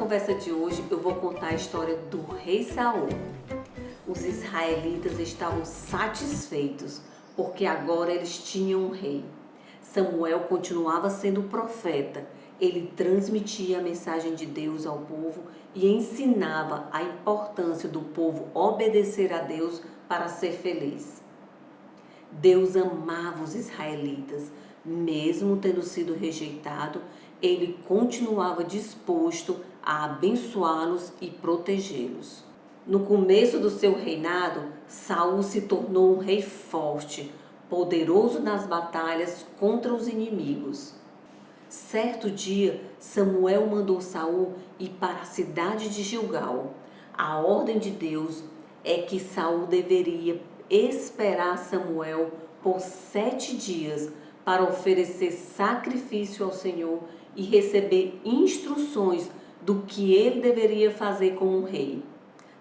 conversa de hoje eu vou contar a história do rei Saul. Os israelitas estavam satisfeitos porque agora eles tinham um rei. Samuel continuava sendo profeta. Ele transmitia a mensagem de Deus ao povo e ensinava a importância do povo obedecer a Deus para ser feliz. Deus amava os israelitas. Mesmo tendo sido rejeitado, ele continuava disposto a abençoá-los e protegê-los. No começo do seu reinado, Saul se tornou um rei forte, poderoso nas batalhas contra os inimigos. Certo dia, Samuel mandou Saul ir para a cidade de Gilgal. A ordem de Deus é que Saul deveria esperar Samuel por 7 dias para oferecer sacrifício ao Senhor e receber instruções do que ele deveria fazer como um rei.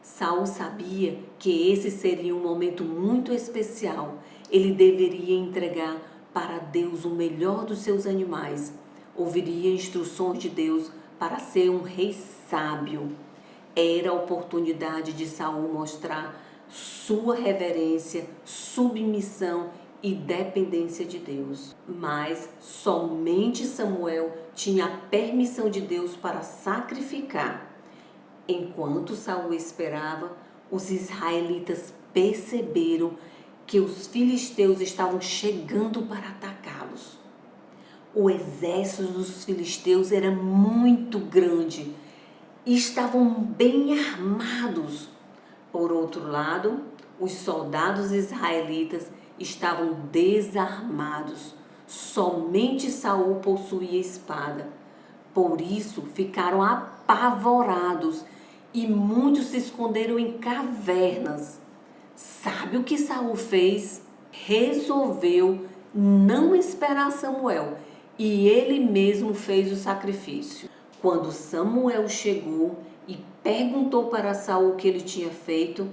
Saul sabia que esse seria um momento muito especial. Ele deveria entregar para Deus o melhor dos seus animais. Ouviria instruções de Deus para ser um rei sábio. Era a oportunidade de Saul mostrar sua reverência, submissão e dependência de Deus. Mas somente Samuel tinha a permissão de Deus para sacrificar. Enquanto Saul esperava, os israelitas perceberam que os filisteus estavam chegando para atacá-los. O exército dos filisteus era muito grande e estavam bem armados. Por outro lado, os soldados israelitas estavam desarmados. Somente Saul possuía espada. Por isso ficaram apavorados e muitos se esconderam em cavernas. Sabe o que Saul fez? Resolveu não esperar Samuel e ele mesmo fez o sacrifício. Quando Samuel chegou e perguntou para Saul o que ele tinha feito,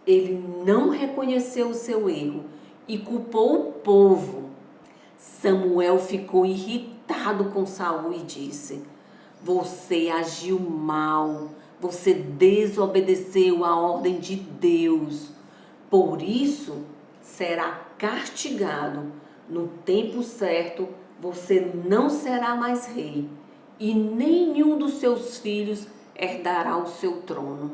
ele não reconheceu o seu erro e culpou o povo. Samuel ficou irritado com Saul e disse: "Você agiu mal, você desobedeceu a ordem de Deus. Por isso, será castigado. No tempo certo, você não será mais rei, e nenhum dos seus filhos herdará o seu trono."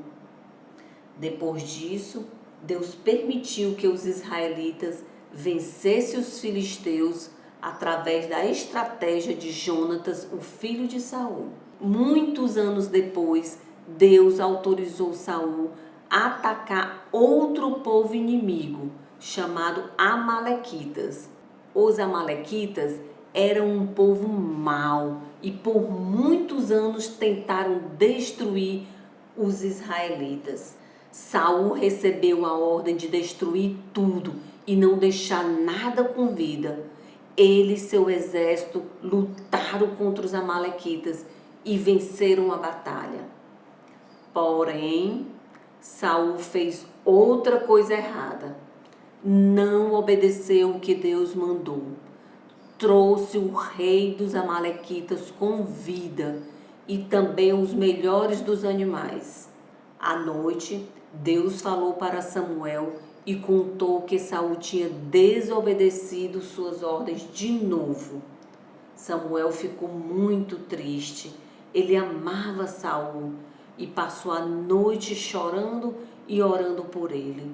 Depois disso, Deus permitiu que os israelitas vencessem os filisteus através da estratégia de Jonatas, o filho de Saul. Muitos anos depois, Deus autorizou Saul a atacar outro povo inimigo, chamado Amalequitas. Os Amalequitas eram um povo mau e por muitos anos tentaram destruir os israelitas. Saul recebeu a ordem de destruir tudo e não deixar nada com vida. Ele e seu exército lutaram contra os amalequitas e venceram a batalha. Porém, Saul fez outra coisa errada. Não obedeceu o que Deus mandou. Trouxe o rei dos amalequitas com vida e também os melhores dos animais. À noite, Deus falou para Samuel e contou que Saul tinha desobedecido suas ordens de novo. Samuel ficou muito triste. Ele amava Saul e passou a noite chorando e orando por ele.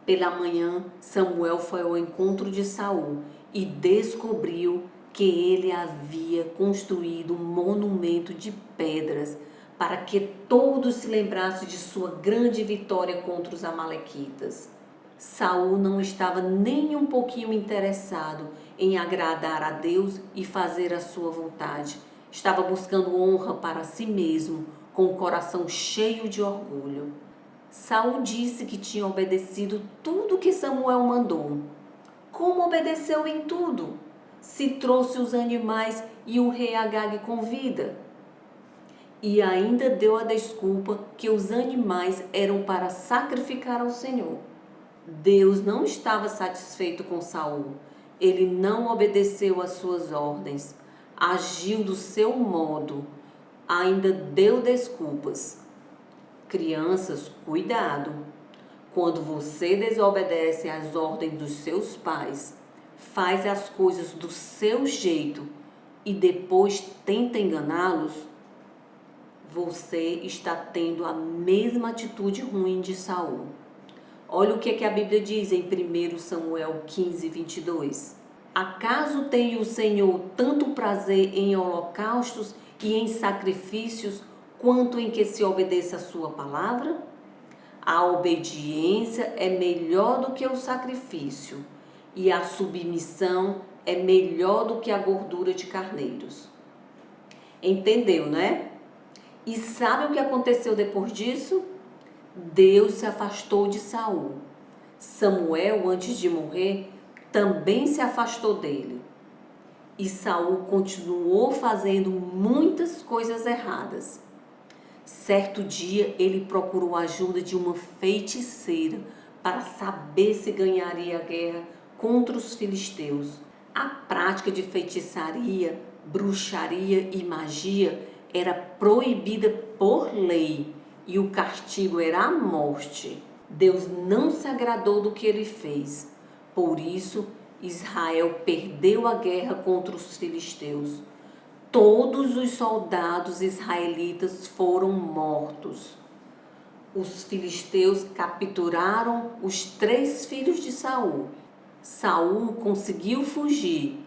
Pela manhã, Samuel foi ao encontro de Saul e descobriu que ele havia construído um monumento de pedras para que todos se lembrassem de sua grande vitória contra os amalequitas. Saul não estava nem um pouquinho interessado em agradar a Deus e fazer a sua vontade. Estava buscando honra para si mesmo, com o coração cheio de orgulho. Saul disse que tinha obedecido tudo que Samuel mandou. Como obedeceu em tudo? Se trouxe os animais e o rei Agag com vida. E ainda deu a desculpa que os animais eram para sacrificar ao Senhor. Deus não estava satisfeito com Saul. Ele não obedeceu às suas ordens. Agiu do seu modo. ainda deu desculpas. Crianças, cuidado! Quando você desobedece às ordens dos seus pais, faz as coisas do seu jeito e depois tenta enganá-los, você está tendo a mesma atitude ruim de Saul. Olha o que a Bíblia diz em 1 Samuel 15, 22. Acaso tem o Senhor tanto prazer em holocaustos e em sacrifícios, quanto em que se obedeça a sua palavra? A obediência é melhor do que o sacrifício, e a submissão é melhor do que a gordura de carneiros. Entendeu, né? E sabe o que aconteceu depois disso? Deus se afastou de Saul. Samuel, antes de morrer, também se afastou dele. E Saul continuou fazendo muitas coisas erradas. Certo dia, ele procurou a ajuda de uma feiticeira para saber se ganharia a guerra contra os filisteus. A prática de feitiçaria, bruxaria e magia era proibida por lei e o castigo era a morte. Deus não se agradou do que ele fez. Por isso, Israel perdeu a guerra contra os filisteus. Todos os soldados israelitas foram mortos. Os filisteus capturaram os 3 filhos de Saul. Saul conseguiu fugir,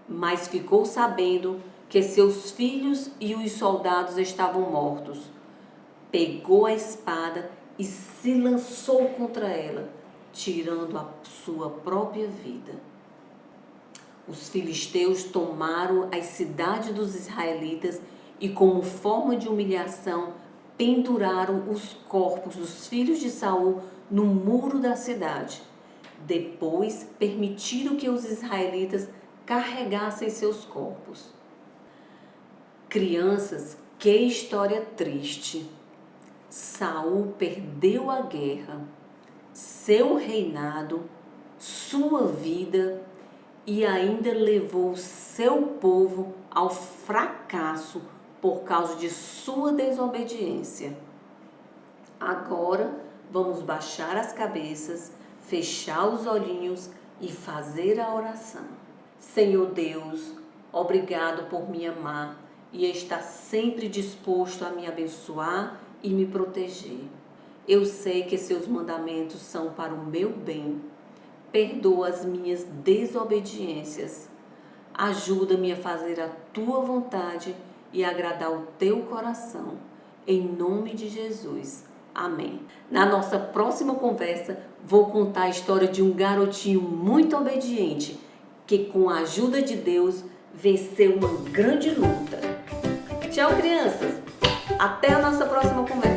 mas ficou sabendo que seus filhos e os soldados estavam mortos. Pegou a espada e se lançou contra ela, tirando a sua própria vida. Os filisteus tomaram as cidades dos israelitas e, como forma de humilhação, penduraram os corpos dos filhos de Saul no muro da cidade. Depois, permitiram que os israelitas carregassem seus corpos. Crianças, que história triste! Saul perdeu a guerra, seu reinado, sua vida e ainda levou seu povo ao fracasso por causa de sua desobediência. Agora vamos baixar as cabeças, fechar os olhinhos e fazer a oração. Senhor Deus, obrigado por me amar e estar sempre disposto a me abençoar e me proteger. Eu sei que seus mandamentos são para o meu bem. Perdoa as minhas desobediências. Ajuda-me a fazer a tua vontade e agradar o teu coração. Em nome de Jesus. Amém. Na nossa próxima conversa, vou contar a história de um garotinho muito obediente que, com a ajuda de Deus, venceu uma grande luta. Tchau, crianças! Até a nossa próxima conversa.